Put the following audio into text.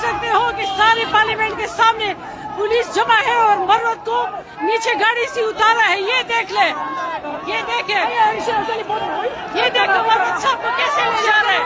सकते हो कि सारे पार्लियामेंट के सामने पुलिस जमा है और मर्द को नीचे गाड़ी से उतारा है। ये देख ले, ये देखे, ये देखो मर्द साहब को कैसे ले जा रहे हैं।